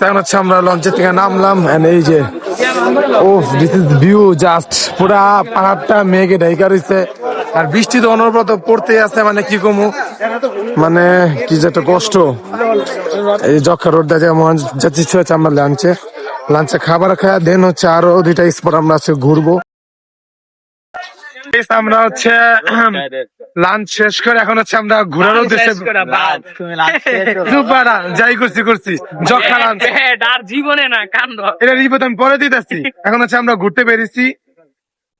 এখন হচ্ছে আমরা লঞ্চের থেকে নামলাম এন্ড এই যে ও দিস ইজ ভিউ জাস্ট পুরা পাহাড়টা মেঘে ঢাকা রয়েছে আর বৃষ্টি তো অনবরত পড়তে আছে মানে কি কমু মানে কি যে একটা কষ্ট এই যক্ষা রোড দেখা যাচ্ছি হচ্ছে আমরা লাঞ্চে খাবার খাওয়া দেন হচ্ছে আরো দুইটা স্পট আমরা আজকে ঘুরবো। আমরা হচ্ছে লাঞ্চ শেষ করে এখন হচ্ছে আমরা ঘোরার উদ্দেশ্যে যাই করছি যক্ষা লাঞ্চ জীবনে না কান্দ এটা রিপোর্ট আমি পরে দিতেছি। এখন হচ্ছে আমরা ঘুরতে পেরেছি,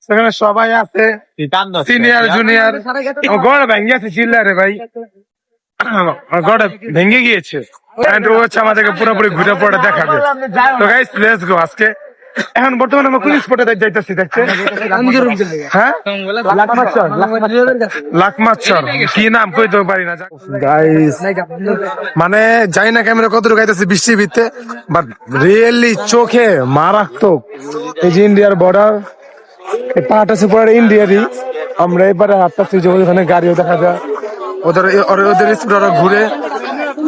সেখানে সবাই আছে সিনিয়র জুনিয়র। গড় ভেঙে গেছে চিল্লারে ভাই, গড় ভেঙে গিয়েছে ও হচ্ছে আমাদেরকে পুরোপুরি ঘুরে পড়ে দেখাবে। তো গাইস লেটস গো। আজকে এখন বর্তমানে আমরা কোন স্পটে যাইতেছি দেখতে? হ্যাঁ লাকমাচর, কি নাম কইতে পারি না গাইস, মানে জানি না ক্যামেরা কতটুকু গাইতেছে বৃষ্টির ভিতরে, বাট রিয়েলি চোখে মারাত্মক। এই যে ইন্ডিয়ার বর্ডার, এই পাহাড়টা আছে পুরো ইন্ডিয়ারই। আমরা এবারে হাঁটতেছি যে ওখানে গাড়িও দেখা যায়, ওদের স্পিড ওরা ঘুরে।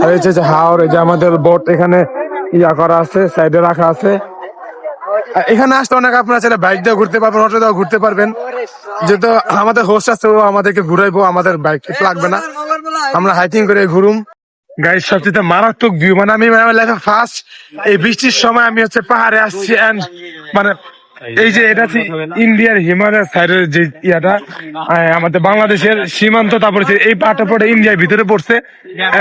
আর এই যে হাওর, এই যে আমাদের বোট এখানে ইয়া করা আছে, সাইডে রাখা আছে। এখানে আসতে অনেক আপনারা চাইলে বাইক দিয়ে ঘুরতে পারবেন, অটো দিয়ে ঘুরতে পারবেন। যেহেতু আমাদের হোস্ট আছে, ও আমাদেরকে ঘুরাইবো, আমাদের বাইক লাগবে না, আমরা হাইকিং করে ঘুরুম। গাইস সবচেয়ে মারাত্মক ভিউ, মানে আমি লাইফে ফার্স্ট এই বৃষ্টির সময় আমি হচ্ছে পাহাড়ে আসছি। এন্ড মানে এই যে এটা হচ্ছে ইন্ডিয়ার হিমালয় সাইডের যে ইয়াটা, আমাদের বাংলাদেশের সীমান্ত, তারপরে এই পাহাড়টা পড়ে ইন্ডিয়ার ভিতরে পড়ছে।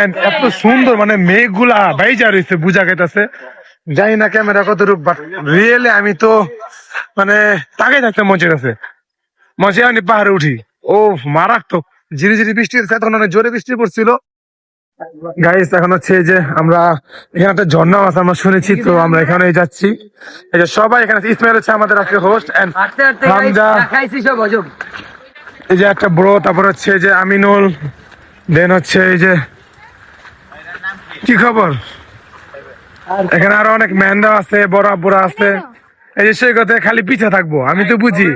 এন্ড এত সুন্দর, মানে মেঘগুলা বাইজা রয়েছে, বুঝা গেছে। জানি না ক্যামেরা কতটুকু, বাট রিয়েলি আমি তো মানে তাকে থাকতে মজা গেছে, মজা আমি পাহাড়ে উঠি। ও মারাত্মক ঝিরি ঝিরি বৃষ্টি হচ্ছে, তখন অনেক জোরে বৃষ্টি পড়ছিল। গাইস এখন হচ্ছে যে আমরা এখানে একটা ঝর্ণা আছে আমরা শুনেছি, তো আমরা এখানে যাচ্ছি। এই যে সবাই এখানে, ইসমাইল হচ্ছে আমাদের আজকে হোস্ট, এন্ড হামজা, এই যে একটা ব্রো, তারপর হচ্ছে যে আমিনুল, দেন হচ্ছে এই যে কি খবর, এখানে আরো অনেক ম্যানরা আছে, বড় বুড়া আছে। এই যে সেই কথা খালি পিছে থাকবো, আমি তো বুঝি।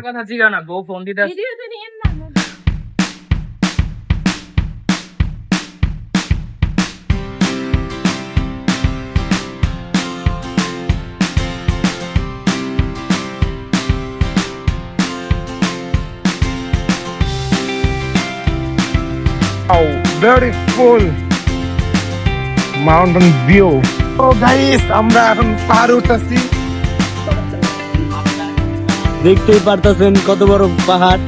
Beautiful mountain view. তো গাইস আমরা এখন পাহাড়ে উঠতেছি, দেখতেই পারতেছেন কত বড় পাহাড়।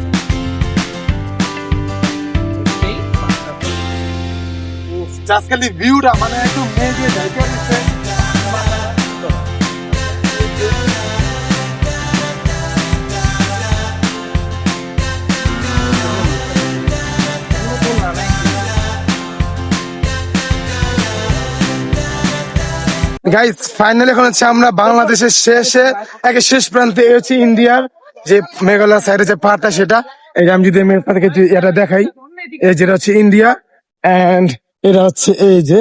জাস্ট খালি ভিউটা মানে একদম মেঘে ঢাকা দিচ্ছে। গাইস ফাইনালি এখন হচ্ছে আমরা বাংলাদেশের শেষ প্রান্তে, হচ্ছে ইন্ডিয়ার যে মেঘালয় সাইডে যে পাহাড়টা, সেটা এই যে আমি যদি আপনাদেরকে এটা দেখাই, এই যেটা হচ্ছে ইন্ডিয়া এন্ড এটা হচ্ছে এই যে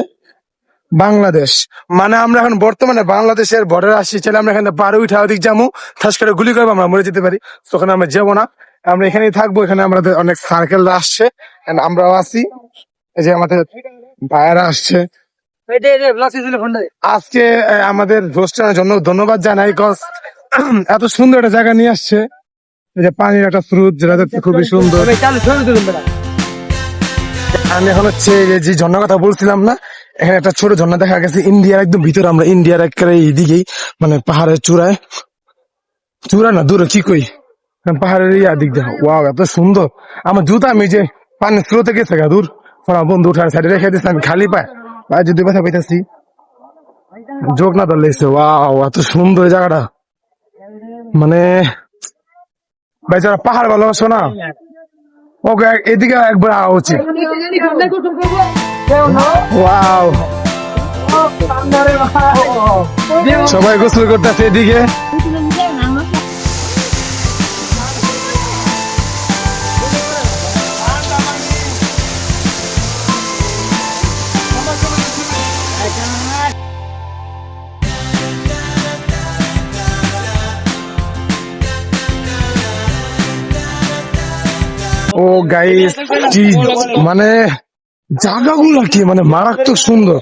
বাংলাদেশ। মানে আমরা এখন বর্তমানে বাংলাদেশের বর্ডারে আসছি, চাইলে আমরা এখানে পাহাড়ে উঠে ওদিক যাবো, ঠাস করে গুলি করবো, আমরা মরে যেতে পারি। তো ওখানে আমরা যাবো না, আমরা এখানেই থাকবো। এখানে আমাদের অনেক সার্কেল আসছে, আমরাও আছি। এই যে আমাদের ভাইয়েরা আসছে। আজকে আমাদের হোস্টের জন্য ধন্যবাদ জানাই, কজ এত সুন্দর একটা জায়গা নিয়ে আসছে। এই যে পানির একটা স্রোত, যেটা দেখতে খুবই সুন্দর। আমি এখন হচ্ছে যে ঝর্ণার কথা বলছিলাম না, এখানে একটা ছোট ঝর্ণা দেখা গেছে ইন্ডিয়ার একদম ভিতরে। আমরা ইন্ডিয়ার একেবারে এইদিকেই, মানে পাহাড়ের চূড়া না দূরে কি কই, পাহাড়ের দিক দেখো। ওয়াও এত সুন্দর। আমার জুতা আমি যে পানির স্রোতে গেছে গা দূর, বন্ধু উঠার সাইডে রেখে দিচ্ছি, আমি খালি পায় যদি ব্যথা পাইতেছি, যোগ না ধরলে। ওয়াও এত সুন্দর জায়গাটা, মানে ভাই যারা পাহাড় ভালোবাসো না, ওকে এদিকে একবার আওয়া উচিত। ওয়াও সবাই গোসল করতেছে এদিকে। ও গাইস, মানে জায়গাগুলো কি মানে মারাত্মক সুন্দর।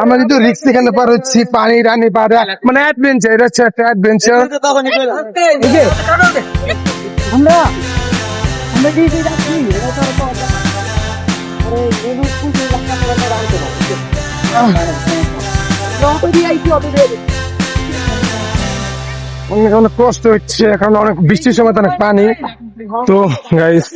আমরা কিন্তু রিক্স এখানে পার হচ্ছি, পানি রানি পার, মানে অ্যাডভেঞ্চার, এটা হচ্ছে একটা অ্যাডভেঞ্চার। অনেক কষ্ট হচ্ছে, এখন অনেক বৃষ্টির সময় তো অনেক পানি। তো গাইস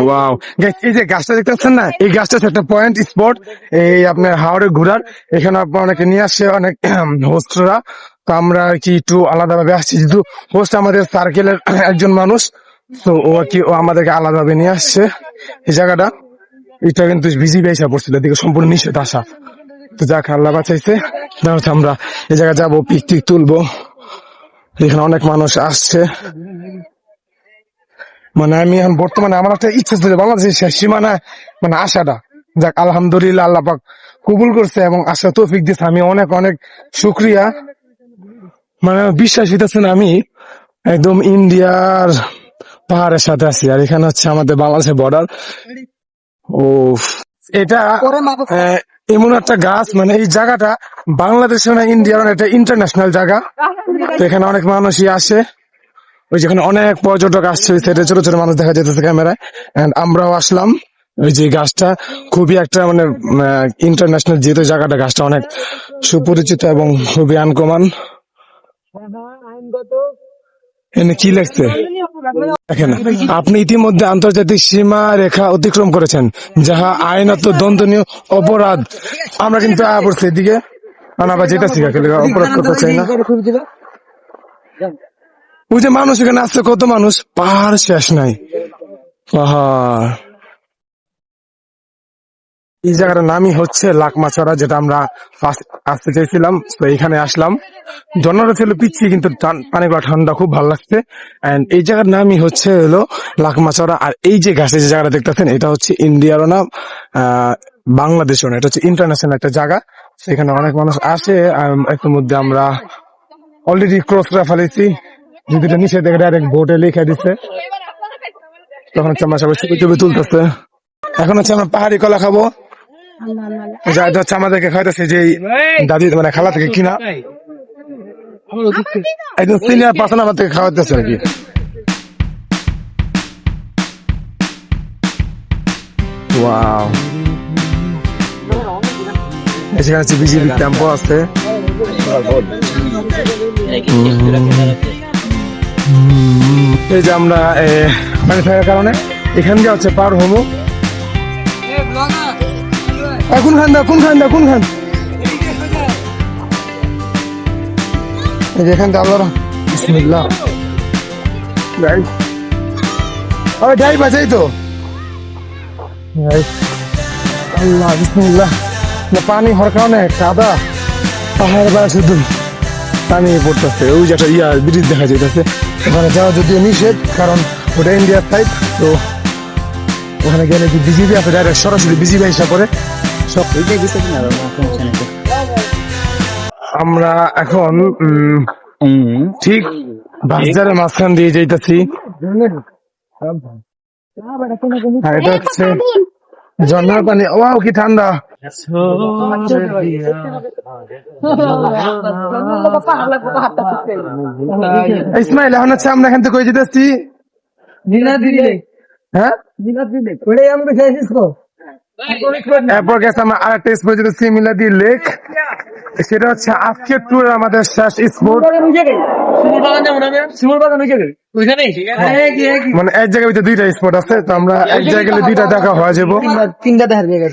ওয়াও, এই যে গাছটা দেখতে পাচ্ছেন না, এই গাছটা হচ্ছে একটা পয়েন্ট স্পট এই আপনার হাওড়ে ঘোরার। এখানে আপনার অনেকে নিয়ে আসছে, অনেক হোস্টরা। তো আমরা আর কি একটু আলাদা ভাবে আসছি, যেহেতু হোস্ট আমাদের সার্কেলের একজন মানুষ, তো ও আর কি ও আমাদেরকে আলাদা ভাবে নিয়ে আসছে এই জায়গাটা। এটা কিন্তু বিজি বেসা পড়ছিল, এদিকে সম্পূর্ণ নিষেধ আসা। তো যাক আল্লাহ বাঁচাইছে, আমরা এই জায়গায় যাবো, পিকটিক তুলবো। এখানে অনেক মানুষ আসছে। মানে আমি এখন বর্তমানে আমার একটা ইচ্ছা ছিল বাংলাদেশের শেষ সীমানায় মানে আশাটা, যাক আলহামদুলিল্লাহ আল্লাহ পাক কবুল করছে এবং আশা তৌফিক দিচ্ছে। আমি অনেক অনেক শুক্রিয়া। মানে বিশ্বাস হইতেছে না, আমি একদম ইন্ডিয়ার পাহাড়ের সাথে আছি, আর এখানে হচ্ছে আমাদের বাংলাদেশের বর্ডার। ও এটা এমন একটা গাছ, মানে এই জায়গাটা বাংলাদেশে না ইন্ডিয়ার একটা ইন্টারন্যাশনাল জায়গা। তো এখানে অনেক মানুষই আসে, ওই যেখানে অনেক পর্যটক আসছে, ওই সাইডে ছোট ছোট মানুষ দেখা যেতেছে ক্যামেরায়। এন্ড আমরাও আসলাম। ওই যে গাছটা খুবই একটা মানে ইন্টারন্যাশনাল, যেহেতু জায়গাটা গাছটা অনেক সুপরিচিত এবং খুবই আনকমন। এখানে কি লেখছে দেখেন, আপনি ইতিমধ্যে আন্তর্জাতিক সীমা রেখা অতিক্রম করেছেন, যাহা আইনত দণ্ডনীয় অপরাধ। আমরা কিন্তু পড়ছি এদিকে, আবার যেতেছি অপরাধ করতে চাই না। ওই যে মানুষ এখানে আসছে, কত মানুষ, পাহাড় শেষ নাই, পাহাড়। এই জায়গাটার নামই হচ্ছে লাকমাছড়া, যেটা আমরা আসতে চাইছিলাম। তো এখানে আসলাম, ঝর্ণাটা ছিল পিচ্ছি কিন্তু পানিগুলো ঠান্ডা, খুব ভালো লাগছে। এন্ড এই জায়গার নামই হচ্ছে হলো লাকমাছড়া। আর এই যে গাছে যে জায়গাটা দেখতেছেন, এটা হচ্ছে ইন্ডিয়ারও না বাংলাদেশও না, এটা হচ্ছে ইন্টারন্যাশনাল একটা জায়গা। সেখানে অনেক মানুষ আসে। এর মধ্যে আমরা অলরেডি ক্রস করে ফেলেছি, যদি এটা নিষেধ ডাইরেক্ট বোর্ডে লিখে দিচ্ছে। তখন হচ্ছে আমরা সবাই ছবি টবি তুলতেছে। এখন হচ্ছে আমরা পাহাড়ি কলা খাবো, এটা হচ্ছে আমাদেরকে খাইতেছে যে দাদি মানে খালা থেকে কিনা, একদম সিনিয়র পার্সন আমার থেকে খাওয়াতেছে আর কি। ওয়াও, এখানে হচ্ছে বিজিবি ক্যাম্পও আছে। এই যে আমরা পানি থাকার কারণে এখান দিয়ে হচ্ছে পার হবো। কোন খান এখান থেকে আল্লাহ বিসমিল্লাহ যাই বাঁচাই তো আল্লাহ বিসমিল্লাহ। পানি হওয়ার কারণে কাদা, পাহাড় বা শুধু পানি পড়তেছে। ওই যে একটা ব্রিজ দেখা যাইতেছে, ওখানে যাওয়া যদিও নিষেধ, কারণ ওটা ইন্ডিয়ার সাইড। তো ওখানে গেলে যে বিজিবি আছে, ডাইরেক্ট সরাসরি বিজিবি হিসাব করে সব। আমরা এখন ঠিক বাজারের মাঝখান দিয়ে যাইতেছি। এটা হচ্ছে ঝর্ণার পানি। ওয়াও কি ঠান্ডা। ইসমাইল, এখন হচ্ছে আমরা এখান থেকে কই যেতেছি, হ্যাঁ এরপর গেছে আমরা আরেকটা স্পট যেতেছি, মিলাদি লেক। সেটা হচ্ছে আজকের ট্যুরের আমাদের শেষ স্পট। মানে এক জায়গায় দুইটা স্পট আছে, তো আমরা এক জায়গায় দুইটা দেখা হয়ে যাবো। তিনটা দেখার জায়গা